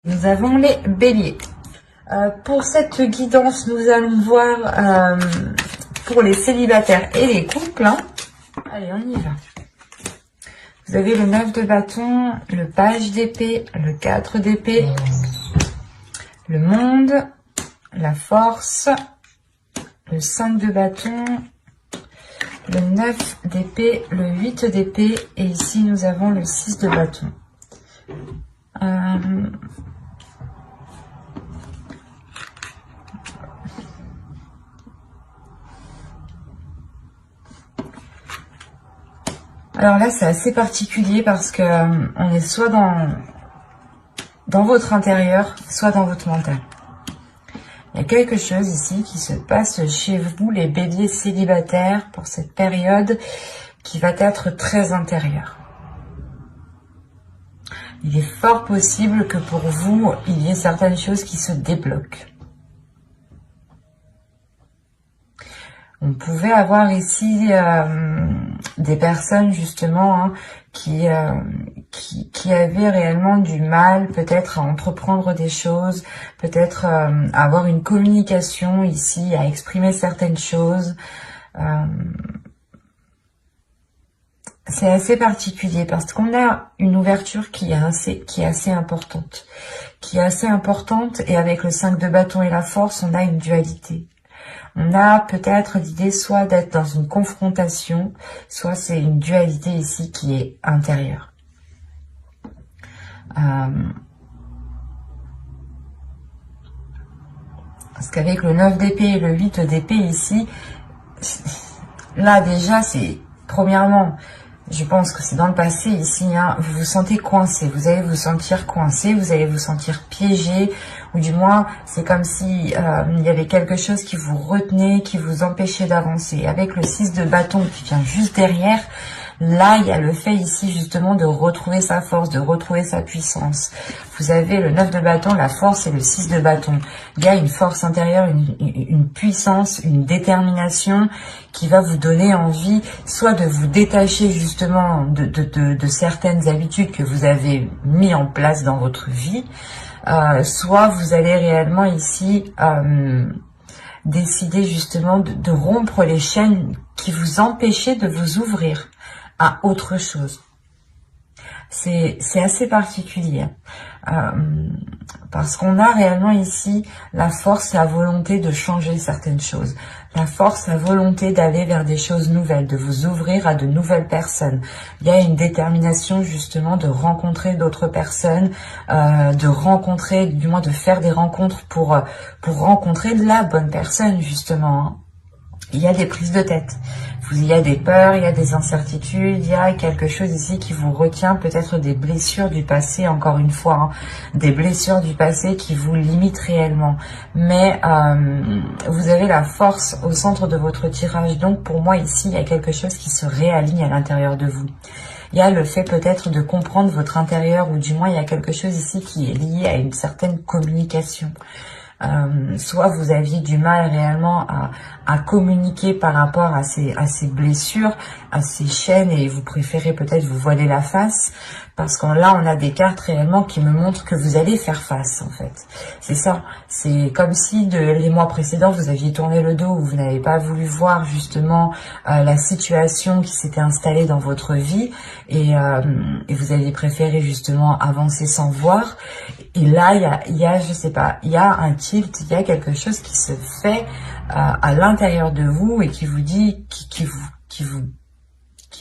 Nous avons les béliers. Pour cette guidance, nous allons voir pour les célibataires et les couples. Allez, on y va. Vous avez le 9 de bâton, le page d'épée, le 4 d'épée, le monde, la force, le 5 de bâton, le 9 d'épée, le 8 d'épée et ici nous avons le 6 de bâton. Alors là, c'est assez particulier parce que on est soit dans votre intérieur, soit dans votre mental. Il y a quelque chose ici qui se passe chez vous, les béliers célibataires, pour cette période qui va être très intérieure. Il est fort possible que pour vous, il y ait certaines choses qui se débloquent. On pouvait avoir ici des personnes justement qui avaient réellement du mal peut-être à entreprendre des choses, peut-être à avoir une communication ici, à exprimer certaines choses. C'est assez particulier parce qu'on a une ouverture qui est assez importante. Et avec le 5 de bâton et la force, on a une dualité. On a peut-être l'idée soit d'être dans une confrontation, soit c'est une dualité ici qui est intérieure. Parce qu'avec le 9 d'épée et le 8 d'épée ici, là déjà c'est, premièrement, je pense que c'est dans le passé ici, vous vous sentez coincé, vous allez vous sentir coincé, vous allez vous sentir piégé, ou du moins c'est comme si il y avait quelque chose qui vous retenait, qui vous empêchait d'avancer. Avec le 6 de bâton qui vient juste derrière, là il y a le fait ici justement de retrouver sa force, de retrouver sa puissance. Vous avez le 9 de bâton, la force et le 6 de bâton. Il y a une force intérieure, une puissance, une détermination qui va vous donner envie soit de vous détacher justement de certaines habitudes que vous avez mis en place dans votre vie, soit vous allez réellement ici décider justement de rompre les chaînes qui vous empêchaient de vous ouvrir à autre chose. C'est assez particulier parce qu'on a réellement ici la force, la volonté de changer certaines choses, la force, la volonté d'aller vers des choses nouvelles, de vous ouvrir à de nouvelles personnes. Il y a une détermination justement de rencontrer d'autres personnes, de rencontrer, du moins de faire des rencontres pour rencontrer de la bonne personne justement. Il y a des prises de tête. Il y a des peurs, il y a des incertitudes, il y a quelque chose ici qui vous retient, peut-être des blessures du passé, encore une fois, des blessures du passé qui vous limitent réellement. Mais vous avez la force au centre de votre tirage, donc pour moi ici, il y a quelque chose qui se réaligne à l'intérieur de vous. Il y a le fait peut-être de comprendre votre intérieur, ou du moins il y a quelque chose ici qui est lié à une certaine communication. Soit vous aviez du mal réellement à communiquer par rapport à ces blessures, à ces chaînes, et vous préférez peut-être vous voiler la face, parce que là on a des cartes réellement qui me montrent que vous allez faire face en fait. C'est ça, c'est comme si les mois précédents vous aviez tourné le dos, ou vous n'avez pas voulu voir justement la situation qui s'était installée dans votre vie, et vous aviez préféré justement avancer sans voir. Et là, il y a, je sais pas, il y a un tilt, il y a quelque chose qui se fait à l'intérieur de vous et qui vous dit, qui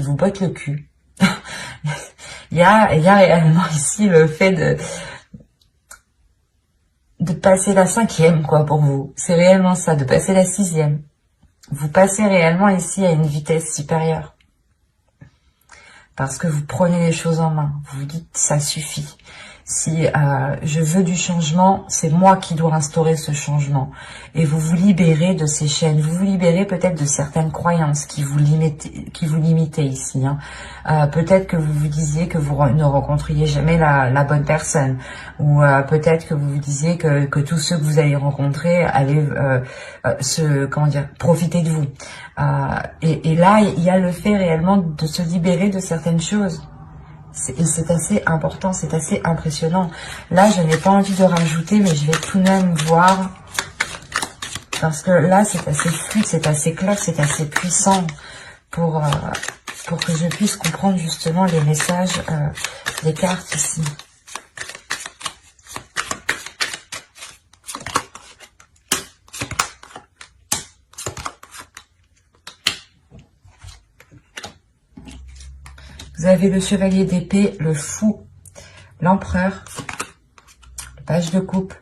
vous botte le cul. Il y a réellement ici le fait de passer la 5e, quoi, pour vous. C'est réellement ça, de passer la 6e. Vous passez réellement ici à une vitesse supérieure. Parce que vous prenez les choses en main. Vous vous dites, ça suffit. Si je veux du changement, c'est moi qui dois instaurer ce changement. Et vous vous libérez de ces chaînes, vous vous libérez peut-être de certaines croyances qui vous limitaient ici. Peut-être que vous vous disiez que vous ne rencontriez jamais la bonne personne, ou peut-être que vous vous disiez que tous ceux que vous allez rencontrer allaient profiter de vous. Et là, il y a le fait réellement de se libérer de certaines choses. Et c'est assez important, c'est assez impressionnant. Là, je n'ai pas envie de rajouter, mais je vais tout de même voir. Parce que là, c'est assez fluide, c'est assez clair, c'est assez puissant pour que je puisse comprendre justement les messages des cartes ici. Vous avez le chevalier d'épée, le fou, l'empereur, le page de coupe,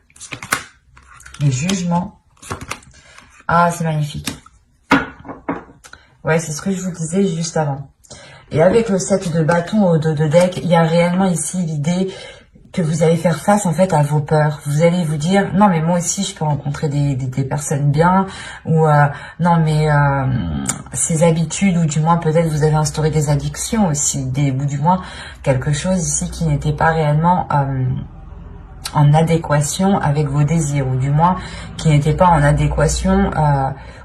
le jugement. Ah, c'est magnifique. Ouais, c'est ce que je vous disais juste avant. Et avec le 7 de bâton au dos de deck, il y a réellement ici l'idée que vous allez faire face en fait à vos peurs. Vous allez vous dire non mais moi aussi je peux rencontrer des personnes bien, ou non mais ces habitudes, ou du moins peut-être vous avez instauré des addictions aussi, ou du moins quelque chose ici qui n'était pas réellement en adéquation avec vos désirs, ou du moins qui n'était pas en adéquation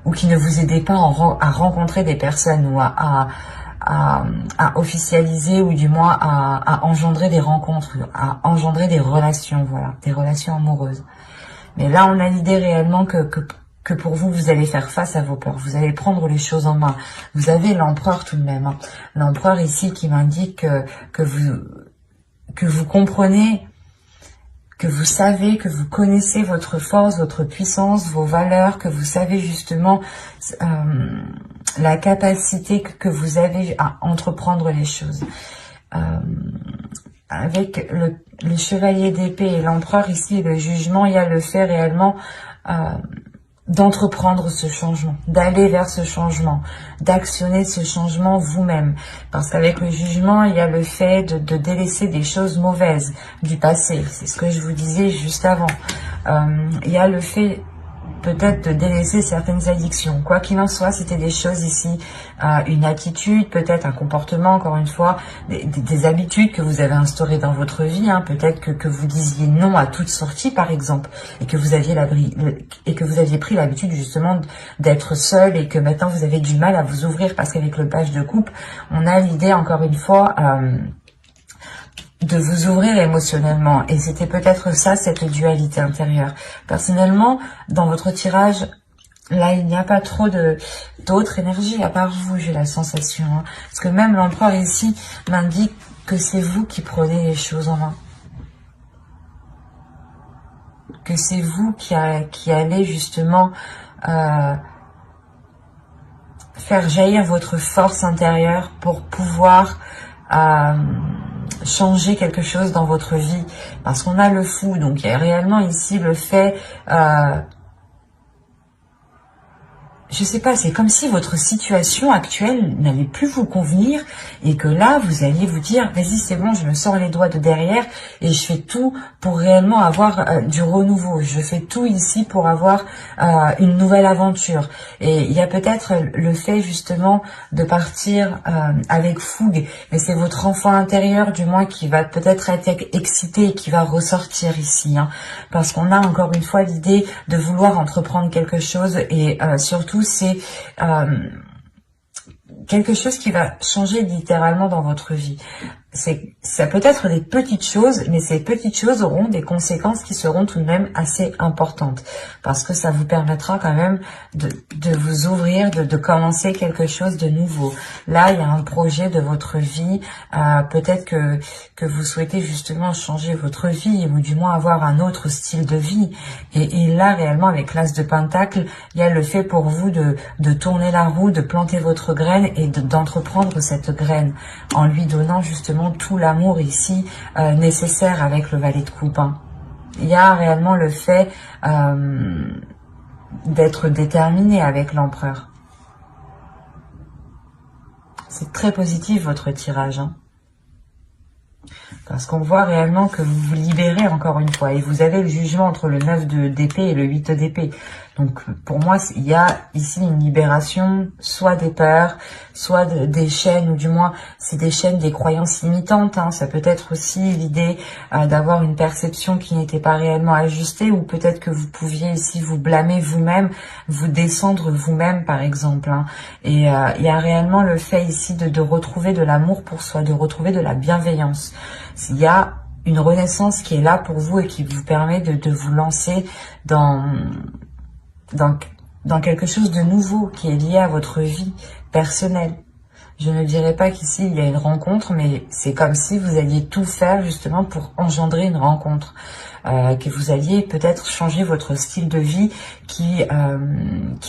ou qui ne vous aidait pas à rencontrer des personnes, ou à officialiser, ou du moins à engendrer des rencontres, à engendrer des relations, voilà, des relations amoureuses. Mais là, on a l'idée réellement que pour vous, vous allez faire face à vos peurs, vous allez prendre les choses en main. Vous avez l'empereur tout de même, hein. L'empereur ici qui m'indique que vous comprenez, que vous savez, que vous connaissez votre force, votre puissance, vos valeurs, que vous savez justement la capacité que vous avez à entreprendre les choses. Avec le chevalier d'épée et l'empereur ici et le jugement, il y a le fait réellement d'entreprendre ce changement, d'aller vers ce changement, d'actionner ce changement vous-même. Parce qu'avec le jugement, il y a le fait de délaisser des choses mauvaises du passé. C'est ce que je vous disais juste avant. Il y a le fait peut-être de délaisser certaines addictions. Quoi qu'il en soit, c'était des choses ici, une attitude, peut-être un comportement, encore une fois, des habitudes que vous avez instaurées dans votre vie, hein. Peut-être que vous disiez non à toute sortie, par exemple, et que vous aviez pris l'habitude justement d'être seul, et que maintenant vous avez du mal à vous ouvrir, parce qu'avec le page de coupe, on a l'idée, encore une fois, de vous ouvrir émotionnellement. Et c'était peut-être ça, cette dualité intérieure. Personnellement, dans votre tirage, là, il n'y a pas trop d'autres énergies à part vous, j'ai la sensation, hein. Parce que même l'empereur ici m'indique que c'est vous qui prenez les choses en main. Que c'est vous qui allez justement faire jaillir votre force intérieure pour pouvoir changer quelque chose dans votre vie, parce qu'on a le fou, donc il y a réellement ici le fait, je sais pas, c'est comme si votre situation actuelle n'allait plus vous convenir, et que là, vous alliez vous dire, vas-y, c'est bon, je me sors les doigts de derrière, et je fais tout pour réellement avoir du renouveau. Je fais tout ici pour avoir une nouvelle aventure. Et il y a peut-être le fait, justement, de partir avec fougue, mais c'est votre enfant intérieur, du moins, qui va peut-être être excité et qui va ressortir ici, hein, parce qu'on a encore une fois l'idée de vouloir entreprendre quelque chose, et surtout, c'est quelque chose qui va changer littéralement dans votre vie. Ça peut être des petites choses, mais ces petites choses auront des conséquences qui seront tout de même assez importantes, parce que ça vous permettra quand même de vous ouvrir, de commencer quelque chose de nouveau. Là, il y a un projet de votre vie, peut-être que vous souhaitez justement changer votre vie, ou du moins avoir un autre style de vie. Et là, réellement, avec l'As de Pentacle, il y a le fait pour vous de tourner la roue, de planter votre graine, et d'entreprendre cette graine, en lui donnant justement tout l'amour ici nécessaire avec le valet de coupe, hein. Il y a réellement le fait d'être déterminé avec l'empereur. C'est très positif votre tirage, hein. Parce qu'on voit réellement que vous vous libérez encore une fois. Et vous avez le jugement entre le 9 d'épée et le 8 d'épée. Donc pour moi, il y a ici une libération, soit des peurs, soit des chaînes, ou du moins c'est des chaînes, des croyances limitantes. Hein. Ça peut être aussi l'idée d'avoir une perception qui n'était pas réellement ajustée, ou peut-être que vous pouviez ici vous blâmer vous-même, vous descendre vous-même par exemple. Hein. Et il y a réellement le fait ici de retrouver de l'amour pour soi, de retrouver de la bienveillance. Il y a une renaissance qui est là pour vous et qui vous permet de vous lancer dans quelque chose de nouveau qui est lié à votre vie personnelle. Je ne dirais pas qu'ici il y a une rencontre, mais c'est comme si vous alliez tout faire justement pour engendrer une rencontre, que vous alliez peut-être changer votre style de vie qui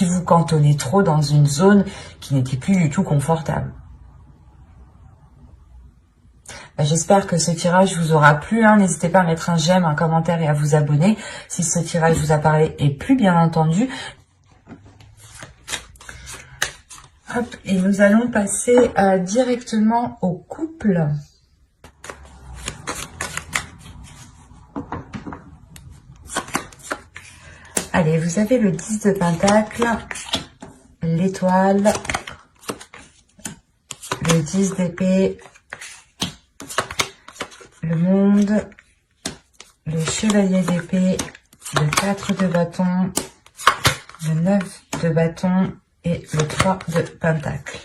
vous cantonnait trop dans une zone qui n'était plus du tout confortable. J'espère que ce tirage vous aura plu. Hein. N'hésitez pas à mettre un j'aime, un commentaire et à vous abonner si ce tirage vous a parlé et plu, bien entendu. Hop, et nous allons passer directement au couple. Allez, vous avez le 10 de Pentacle, l'étoile, le 10 d'épée, le monde, le chevalier d'épée, le 4 de bâton, le 9 de bâton et le 3 de pentacle.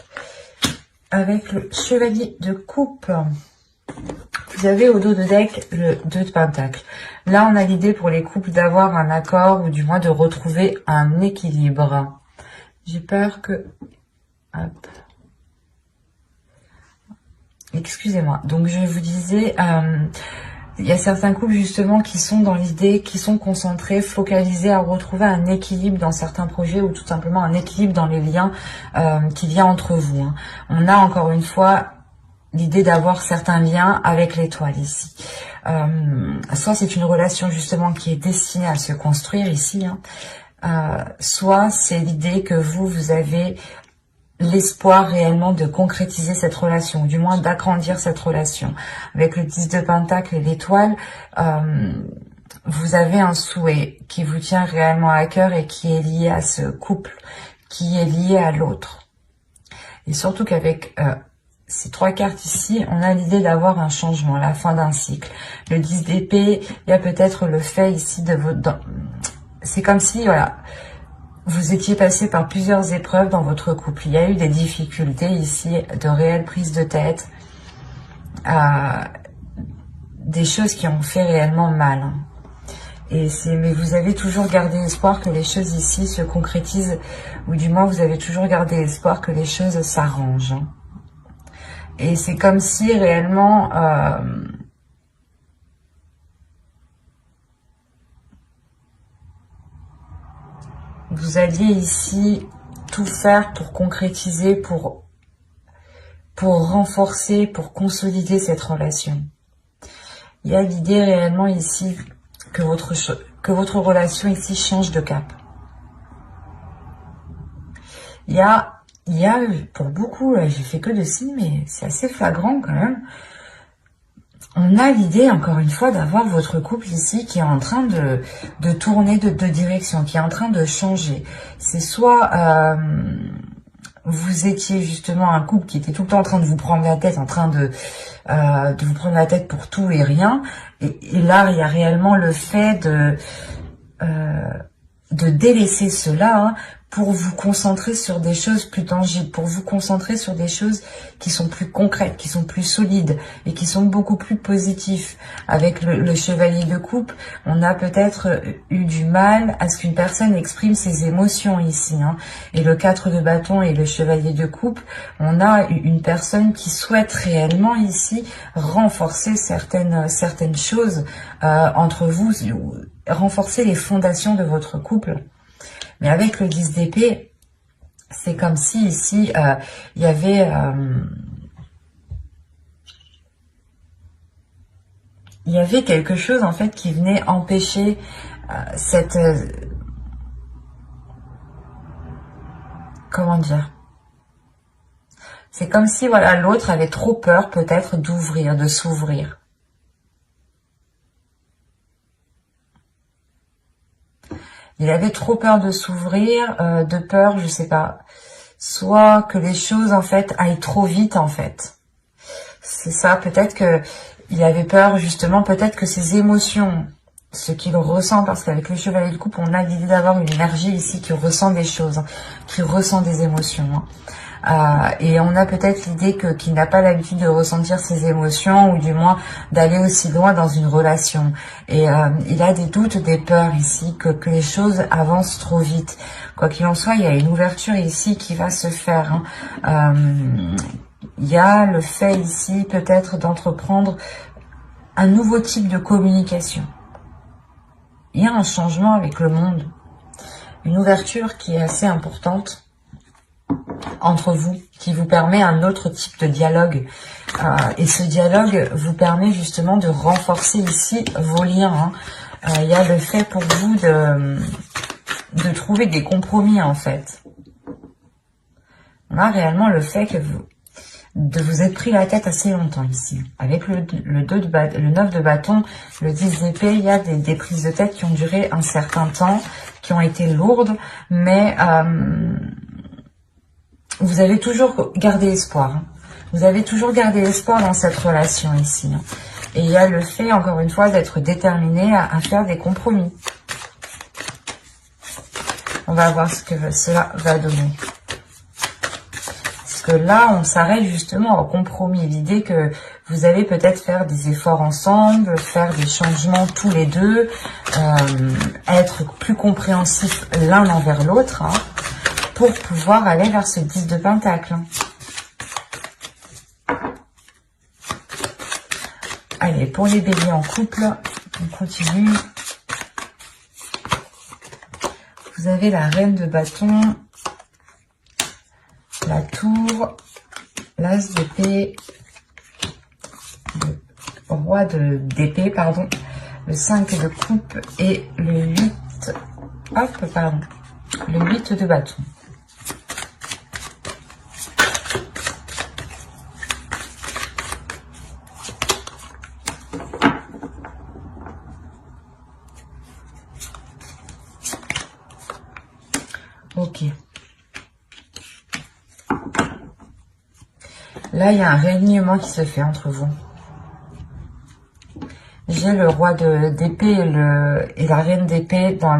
Avec le chevalier de coupe, vous avez au dos de deck le 2 de pentacle. Là, on a l'idée pour les couples d'avoir un accord ou du moins de retrouver un équilibre. J'ai peur que... Hop. Excusez-moi. Donc, je vous disais... il y a certains couples justement qui sont dans l'idée, qui sont concentrés, focalisés à retrouver un équilibre dans certains projets ou tout simplement un équilibre dans les liens qu'il y a entre vous. Hein. On a encore une fois l'idée d'avoir certains liens avec l'étoile ici. Soit c'est une relation justement qui est destinée à se construire ici, hein. Soit c'est l'idée que vous avez l'espoir réellement de concrétiser cette relation, ou du moins d'agrandir cette relation. Avec le 10 de Pentacle et l'étoile, vous avez un souhait qui vous tient réellement à cœur et qui est lié à ce couple, qui est lié à l'autre. Et surtout qu'avec ces 3 cartes ici, on a l'idée d'avoir un changement, la fin d'un cycle. Le 10 d'épée, il y a peut-être le fait ici de votre... C'est comme si, voilà... Vous étiez passé par plusieurs épreuves dans votre couple. Il y a eu des difficultés ici, de réelles prises de tête, des choses qui ont fait réellement mal. Hein. Mais vous avez toujours gardé espoir que les choses ici se concrétisent, ou du moins vous avez toujours gardé espoir que les choses s'arrangent. Hein. Et c'est comme si réellement... vous alliez ici tout faire pour concrétiser, pour renforcer, pour consolider cette relation. Il y a l'idée réellement ici que votre relation ici change de cap. Il y a pour beaucoup, j'ai fait que de signes, mais c'est assez flagrant quand même. On a l'idée, encore une fois, d'avoir votre couple ici qui est en train de tourner de direction, qui est en train de changer. C'est soit vous étiez justement un couple qui était tout le temps en train de vous prendre la tête, en train de vous prendre la tête pour tout et rien. Et là, il y a réellement le fait de délaisser cela, hein, pour vous concentrer sur des choses plus tangibles, pour vous concentrer sur des choses qui sont plus concrètes, qui sont plus solides et qui sont beaucoup plus positives. Avec le chevalier de coupe, on a peut-être eu du mal à ce qu'une personne exprime ses émotions ici. Hein. Et le 4 de bâton et le chevalier de coupe, on a une personne qui souhaite réellement ici renforcer certaines choses entre vous, renforcer les fondations de votre couple. Mais avec le 10 d'épée, c'est comme si ici, il y avait... il y avait quelque chose en fait qui venait empêcher cette... comment dire? C'est comme si voilà, l'autre avait trop peur peut-être d'ouvrir, de s'ouvrir. Il avait trop peur de s'ouvrir, de peur, je sais pas, soit que les choses en fait aillent trop vite en fait. C'est ça, peut-être que il avait peur justement, peut-être que ses émotions, ce qu'il ressent, parce qu'avec le chevalier de coupe, on a l'idée d'avoir une énergie ici qui ressent des choses, hein, qui ressent des émotions. Hein. Et on a peut-être l'idée qu'il n'a pas l'habitude de ressentir ses émotions, ou du moins d'aller aussi loin dans une relation. Et il a des doutes, des peurs ici, que les choses avancent trop vite. Quoi qu'il en soit, il y a une ouverture ici qui va se faire. Hein. Il y a le fait ici peut-être d'entreprendre un nouveau type de communication. Il y a un changement avec le monde, une ouverture qui est assez importante entre vous, qui vous permet un autre type de dialogue. Et ce dialogue vous permet justement de renforcer ici vos liens. Hein. Il y a le fait pour vous de trouver des compromis en fait. On a réellement le fait que vous êtes pris la tête assez longtemps ici. Avec le 9 de bâton, le 10 d'épée, il y a des prises de tête qui ont duré un certain temps, qui ont été lourdes, mais vous avez toujours gardé espoir. Hein. Vous avez toujours gardé espoir dans cette relation ici. Hein. Et il y a le fait, encore une fois, d'être déterminé à faire des compromis. On va voir ce que cela va donner. Parce que là, on s'arrête justement au compromis. L'idée que vous allez peut-être faire des efforts ensemble, faire des changements tous les deux, être plus compréhensifs l'un envers l'autre, hein, pour pouvoir aller vers ce 10 de pentacle. Hein. Allez, pour les béliers en couple, on continue. Vous avez la reine de bâton, la tour, l'as d'épée, le roi d'épée, pardon, le 5 de coupe et le 8, le 8 de bâton. Ok. Là, il y a un réalignement qui se fait entre vous. J'ai le roi d'épée et la reine d'épée dans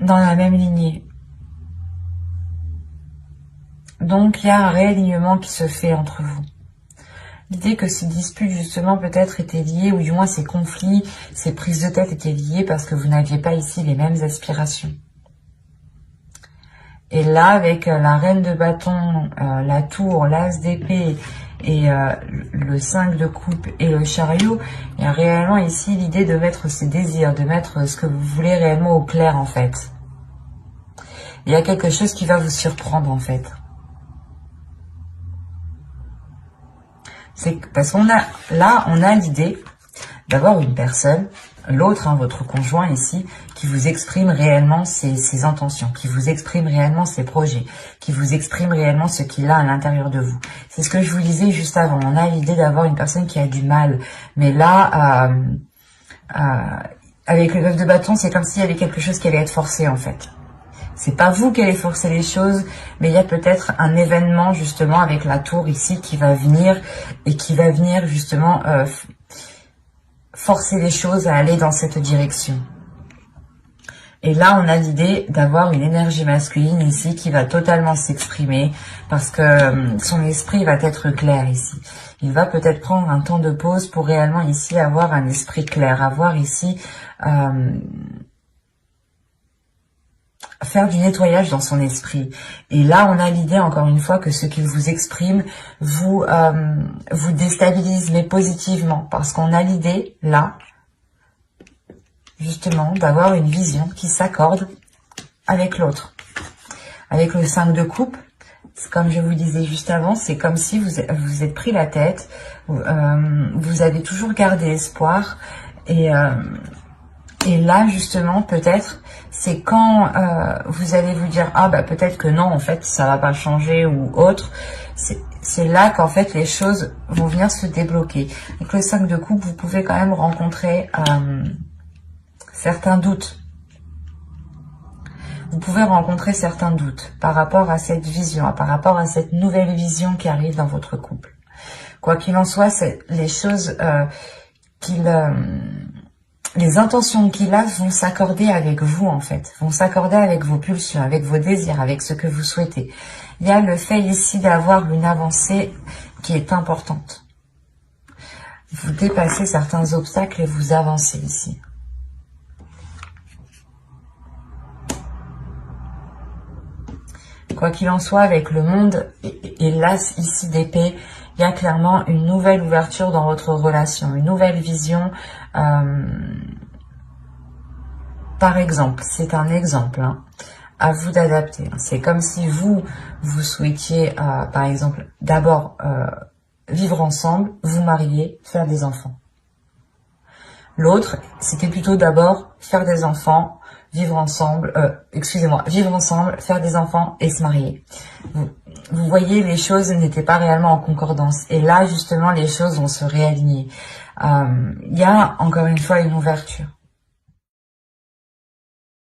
la même lignée. Donc, il y a un réalignement qui se fait entre vous. L'idée que ces disputes, justement, peut-être étaient liées, ou du moins ces conflits, ces prises de tête étaient liées parce que vous n'aviez pas ici les mêmes aspirations. Et là, avec la reine de bâton, la tour, l'as d'épée et le 5 de coupe et le chariot, il y a réellement ici l'idée de mettre ses désirs, de mettre ce que vous voulez réellement au clair, en fait. Il y a quelque chose qui va vous surprendre, en fait. C'est parce qu'on a, là, on a l'idée d'avoir une personne, l'autre, hein, votre conjoint ici, qui vous exprime réellement ses intentions, qui vous exprime réellement ses projets, qui vous exprime réellement ce qu'il a à l'intérieur de vous. C'est ce que je vous disais juste avant. On a l'idée d'avoir une personne qui a du mal. Mais là, avec le 9 de bâton, c'est comme s'il y avait quelque chose qui allait être forcé, en fait. C'est pas vous qui allez forcer les choses, mais il y a peut-être un événement, justement, avec la tour ici qui va venir, et qui va venir, justement, forcer les choses à aller dans cette direction. Et là, on a l'idée d'avoir une énergie masculine ici qui va totalement s'exprimer parce que son esprit va être clair ici. Il va peut-être prendre un temps de pause pour réellement ici avoir un esprit clair, avoir ici faire du nettoyage dans son esprit. Et là, on a l'idée, encore une fois, que ce qu'il vous exprime vous déstabilise, mais positivement. Parce qu'on a l'idée, là, justement, d'avoir une vision qui s'accorde avec l'autre. Avec le 5 de coupe, comme je vous disais juste avant, c'est comme si vous êtes pris la tête, vous avez toujours gardé espoir, et là, justement, peut-être, c'est quand vous allez vous dire « Ah, bah peut-être que non, en fait, ça va pas changer » ou autre. C'est là qu'en fait, les choses vont venir se débloquer. Avec le 5 de coupe, vous pouvez quand même rencontrer certains doutes. Vous pouvez rencontrer certains doutes par rapport à cette vision, par rapport à cette nouvelle vision qui arrive dans votre couple. Quoi qu'il en soit, c'est les choses les intentions qu'il a vont s'accorder avec vous en fait, vont s'accorder avec vos pulsions, avec vos désirs, avec ce que vous souhaitez. Il y a le fait ici d'avoir une avancée qui est importante. Vous dépassez certains obstacles et vous avancez ici. Quoi qu'il en soit, avec le monde et l'as ici d'épée, il y a clairement une nouvelle ouverture dans votre relation, une nouvelle vision. Par exemple, c'est un exemple, hein, à vous d'adapter. C'est comme si vous souhaitiez, par exemple, d'abord vivre ensemble, vous marier, faire des enfants. L'autre, c'était plutôt d'abord faire des enfants, vivre ensemble, vivre ensemble, faire des enfants et se marier. Vous voyez, les choses n'étaient pas réellement en concordance. Et là, justement, les choses vont se réaligner. Il y a, encore une fois, une ouverture.